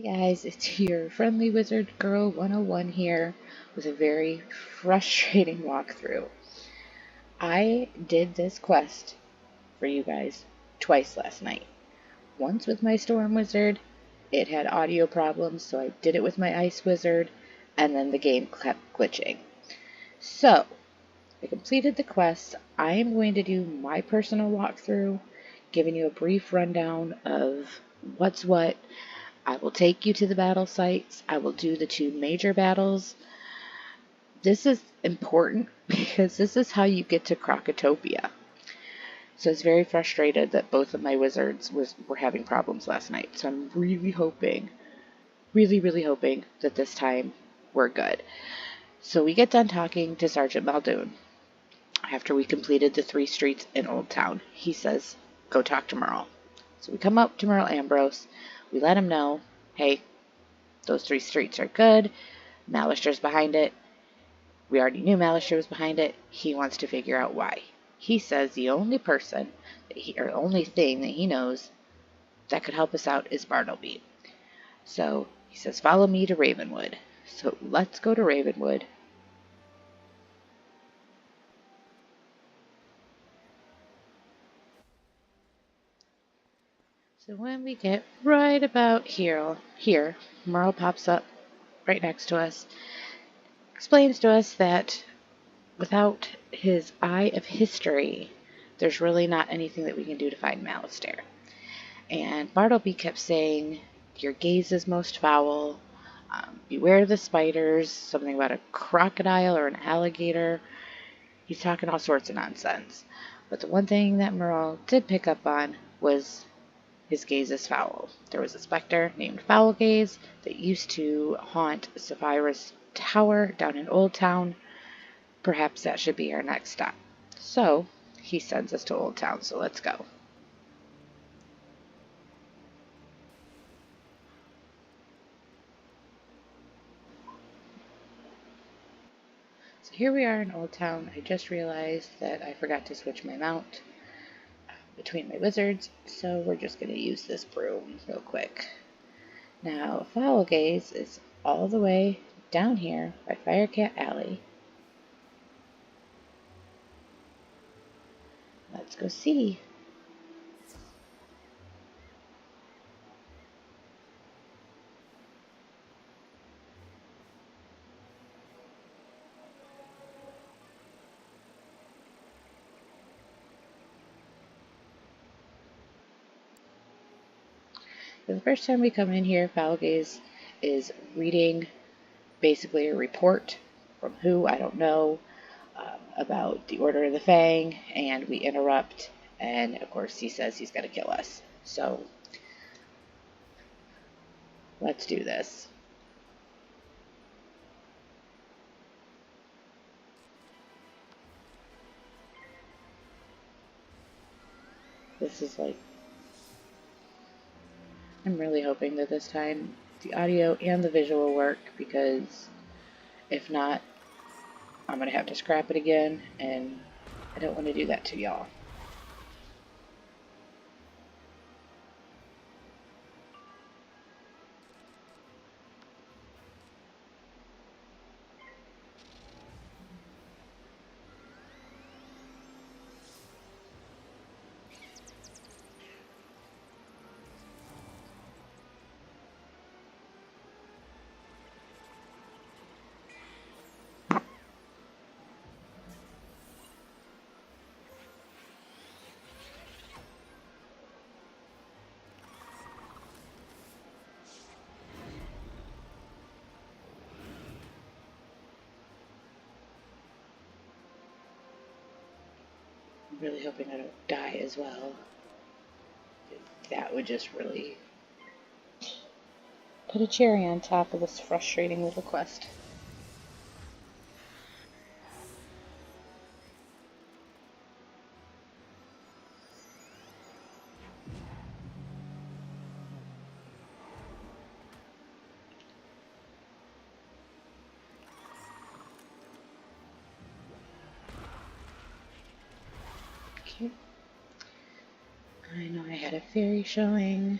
Guys, it's your friendly wizard girl 101 here with a very frustrating walkthrough. I did this quest for you guys twice last night. Once with my storm wizard, it had audio problems, so I did it with my ice wizard, and then the game kept glitching. So, I completed the quest. I am going to do my personal walkthrough, giving you a brief rundown of what's what. I will take you to the battle sites. I will do the 2 major battles. This is important because this is how you get to Krokotopia. So I was very frustrated that both of my wizards were having problems last night. So I'm really hoping, really hoping that this time we're good. So we get done talking to Sergeant Muldoon after we completed the 3 streets in Old Town. He says, go talk to Merle. So we come up to Merle Ambrose. We let him know, hey, those 3 streets are good. Malister's behind it. We already knew Malister was behind it. He wants to figure out why. He says the only person, or only thing that he knows that could help us out is Bartleby. So he says, follow me to Ravenwood. So let's go to Ravenwood. So when we get right about here, Merle pops up right next to us, explains to us that without his eye of history, there's really not anything that we can do to find Malister. And Bartleby kept saying, your gaze is most foul, beware the spiders, something about a crocodile or an alligator. He's talking all sorts of nonsense. But the one thing that Merle did pick up on was his gaze is foul. There was a specter named Foul Gaze that used to haunt Sapphira's Tower down in Old Town. Perhaps that should be our next stop. So he sends us to Old Town, so let's go. So here we are in Old Town. I just realized that I forgot to switch my mount between my wizards, so we're just going to use this broom real quick. Now, Foul Gaze is all the way down here by Firecat Alley. Let's go see. For the first time we come in here, Foul Gaze is reading basically a report from who, I don't know, about the Order of the Fang, and we interrupt, and of course he says he's going to kill us. So, let's do this. This is like, I'm really hoping that this time the audio and the visual work, because if not, I'm going to have to scrap it again, and I don't want to do that to y'all. I'm really hoping I don't die as well. That would just really put a cherry on top of this frustrating little quest. Okay. I know I had a fairy showing.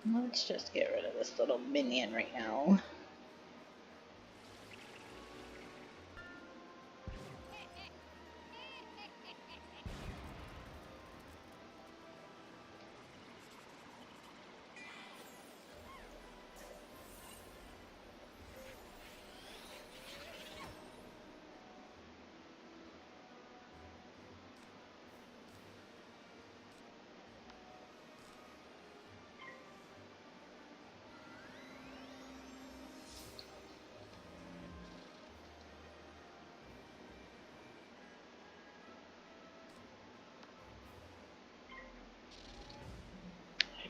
Let's just get rid of this little minion right now.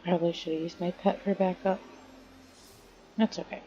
I probably should have used my pet for backup. That's okay.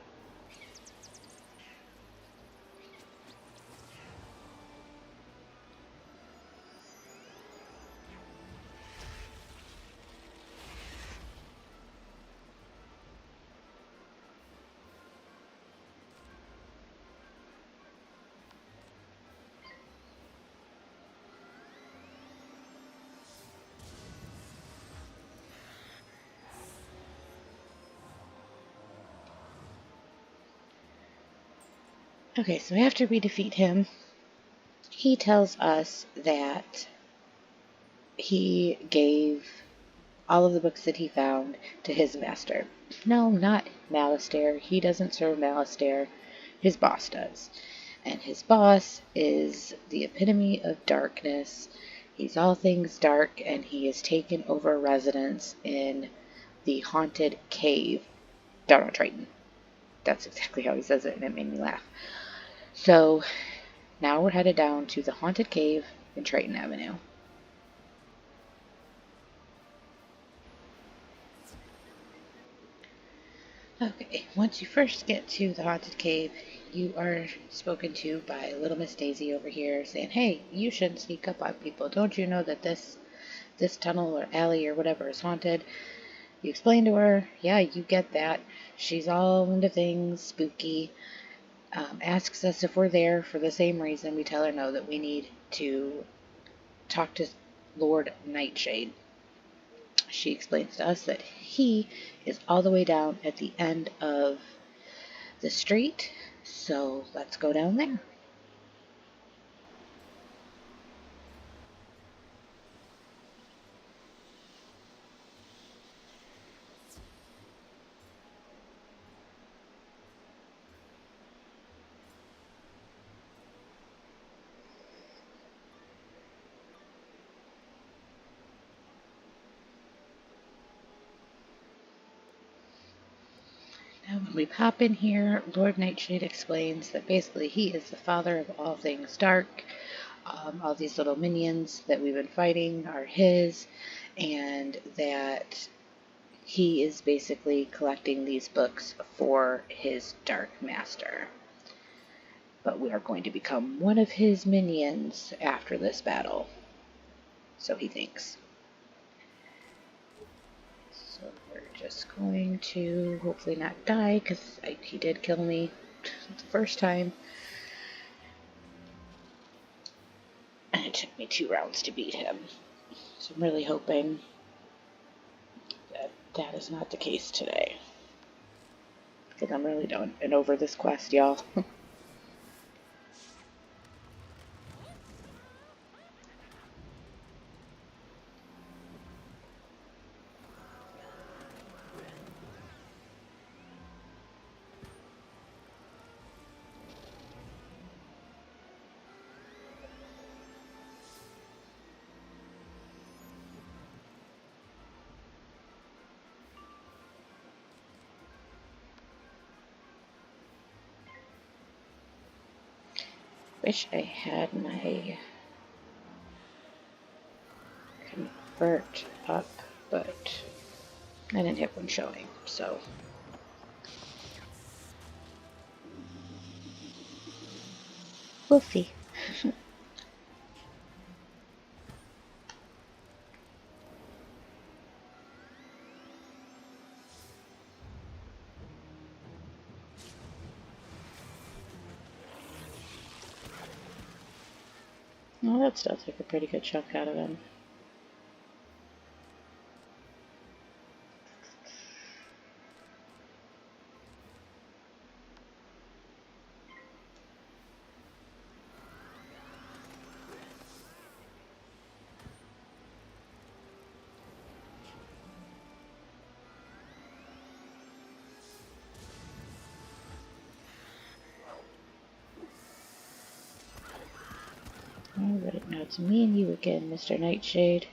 Okay, so after we defeat him, he tells us that he gave all of the books that he found to his master. No, not Malistaire. He doesn't serve Malistaire. His boss does. And his boss is the epitome of darkness. He's all things dark, and he has taken over residence in the haunted cave down on Triton. That's exactly how he says it, and it made me laugh. So now we're headed down to the haunted cave in Triton Avenue. Okay, once you first get to the haunted cave, you are spoken to by little Miss Daisy over here saying, hey, you shouldn't sneak up on people. Don't you know that this tunnel or alley or whatever is haunted? You explain to her, yeah, you get that. She's all into things spooky. Asks us if we're there for the same reason. We tell her no, that we need to talk to Lord Nightshade. She explains to us that he is all the way down at the end of the street, so let's go down there. Now when we pop in here, Lord Nightshade explains that basically he is the father of all things dark. All these little minions that we've been fighting are his, and that he is basically collecting these books for his dark master. But we are going to become one of his minions after this battle. So he thinks. So we're just going to hopefully not die, because he did kill me the first time. And it took me 2 rounds to beat him. So I'm really hoping that that is not the case today. Because I'm really done and over this quest, y'all. Wish I had my convert up, but I didn't have one showing, so. We'll see. Well, that still took a pretty good chunk out of him. Now it's me and you again, Mr. Nightshade.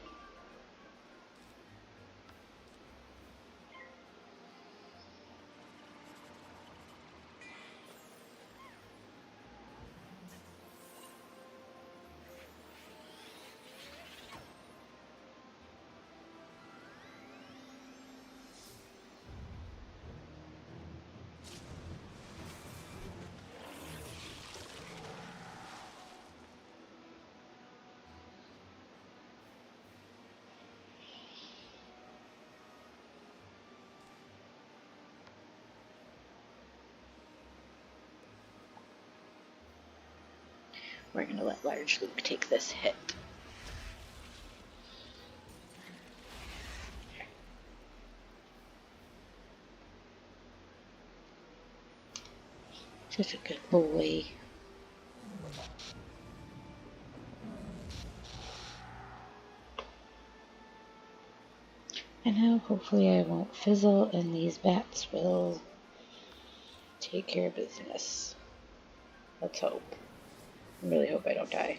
We're going to let Large Luke take this hit. Such a good boy. And now hopefully I won't fizzle and these bats will take care of business. Let's hope. I really hope I don't die.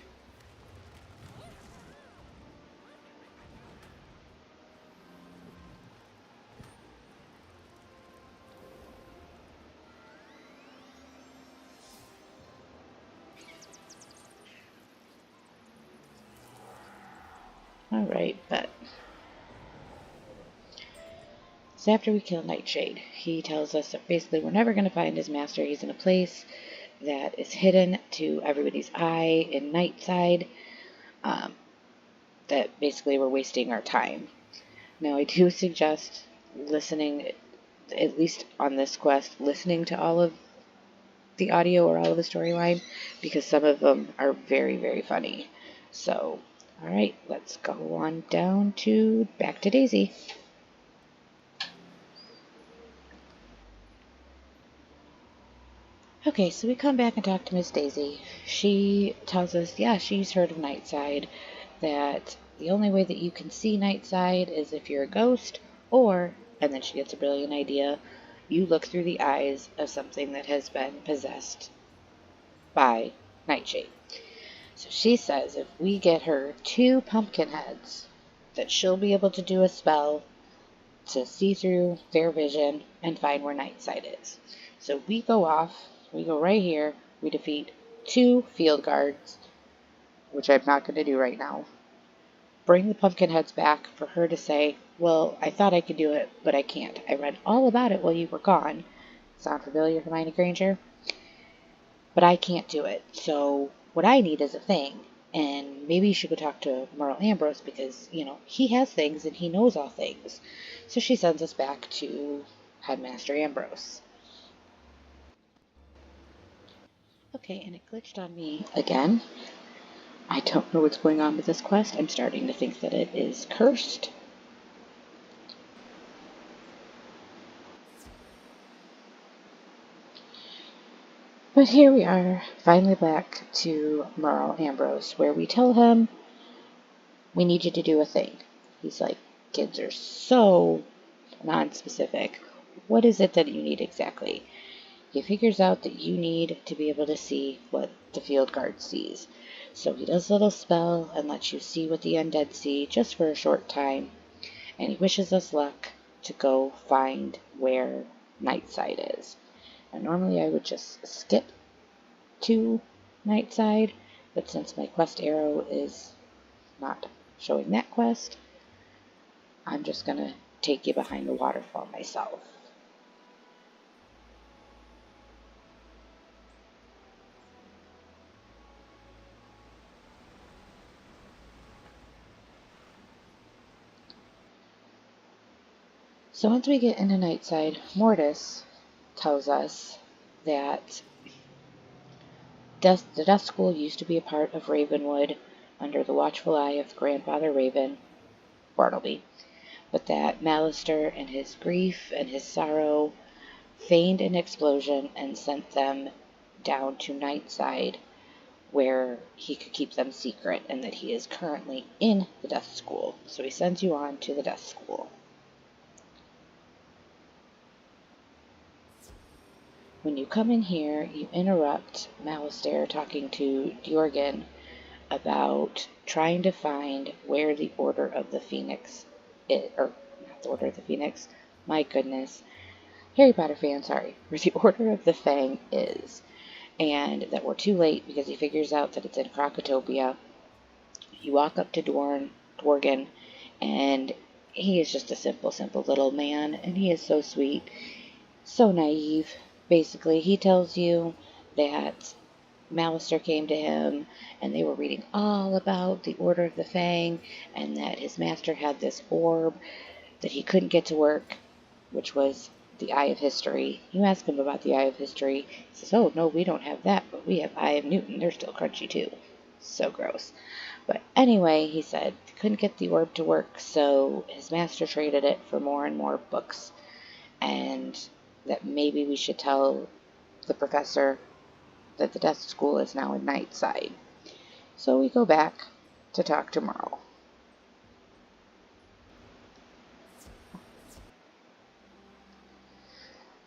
Alright, but so after we kill Nightshade, he tells us that basically we're never going to find his master. He's in a place that is hidden to everybody's eye in Nightside. That basically we're wasting our time. Now I do suggest listening, at least on this quest, listening to all of the audio or all of the storyline, because some of them are very, very funny. So, alright, let's go on down to back to Daisy. Okay, so we come back and talk to Miss Daisy. She tells us, yeah, she's heard of Nightside, that the only way that you can see Nightside is if you're a ghost, or, and then she gets a brilliant idea, you look through the eyes of something that has been possessed by Nightshade. So she says if we get her 2 pumpkin heads, that she'll be able to do a spell to see through their vision and find where Nightside is. So we go off, we go right here, we defeat 2 field guards, which I'm not going to do right now. Bring the pumpkin heads back for her to say, well, I thought I could do it, but I can't. I read all about it while you were gone. Sound familiar, Hermione Granger? But I can't do it. So what I need is a thing. And maybe you should go talk to Merle Ambrose because, you know, he has things and he knows all things. So she sends us back to Headmaster Ambrose. Okay, and it glitched on me again. I don't know what's going on with this quest. I'm starting to think that it is cursed. But here we are, finally back to Merle Ambrose, where we tell him, we need you to do a thing. He's like, kids are so non-specific. What is it that you need exactly? He figures out that you need to be able to see what the field guard sees. So he does a little spell and lets you see what the undead see just for a short time. And he wishes us luck to go find where Nightside is. And normally I would just skip to Nightside, but since my quest arrow is not showing that quest, I'm just going to take you behind the waterfall myself. So once we get into Nightside, Mortis tells us that the Death School used to be a part of Ravenwood under the watchful eye of Grandfather Raven, Bartleby, but that Malister and his grief and his sorrow feigned an explosion and sent them down to Nightside, where he could keep them secret, and that he is currently in the Death School. So he sends you on to the Death School. When you come in here, you interrupt Malister talking to Djorgen about trying to find where the Order of the Phoenix is, or not the Order of the Phoenix, my goodness, Harry Potter fan, sorry, where the Order of the Fang is, and that we're too late because he figures out that it's in Krokotopia. You walk up to Dworgen, and he is just a simple little man, and he is so sweet, so naive. Basically, he tells you that Malister came to him, and they were reading all about the Order of the Fang, and that his master had this orb that he couldn't get to work, which was the Eye of History. You ask him about the Eye of History, he says, oh, no, we don't have that, but we have Eye of Newton. They're still crunchy, too. So gross. But anyway, he said, couldn't get the orb to work, so his master traded it for more and more books, and that maybe we should tell the professor that the death school is now in Nightside. So we go back to talk to Merle.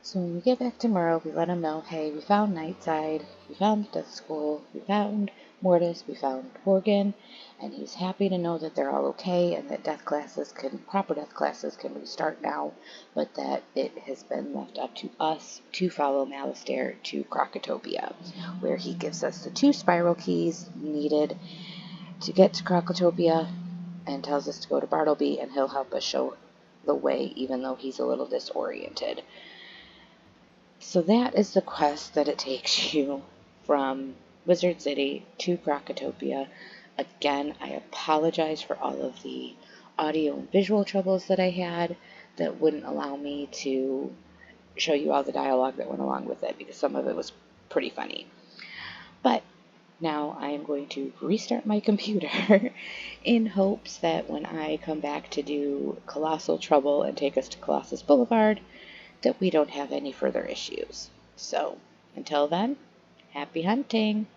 So when we get back to Merle, we let him know, hey, we found Nightside, we found the death school, we found Mortis, we found Dworgen, and he's happy to know that they're all okay and that proper death classes can restart now, but that it has been left up to us to follow Malister to Krokotopia, where he gives us the 2 spiral keys needed to get to Krokotopia and tells us to go to Bartleby, and he'll help us show the way, even though he's a little disoriented. So that is the quest that it takes you from Wizard City to Krokotopia. Again, I apologize for all of the audio and visual troubles that I had that wouldn't allow me to show you all the dialogue that went along with it, because some of it was pretty funny. But now I am going to restart my computer in hopes that when I come back to do Colossal Trouble and take us to Colossus Boulevard, that we don't have any further issues. So, until then, happy hunting!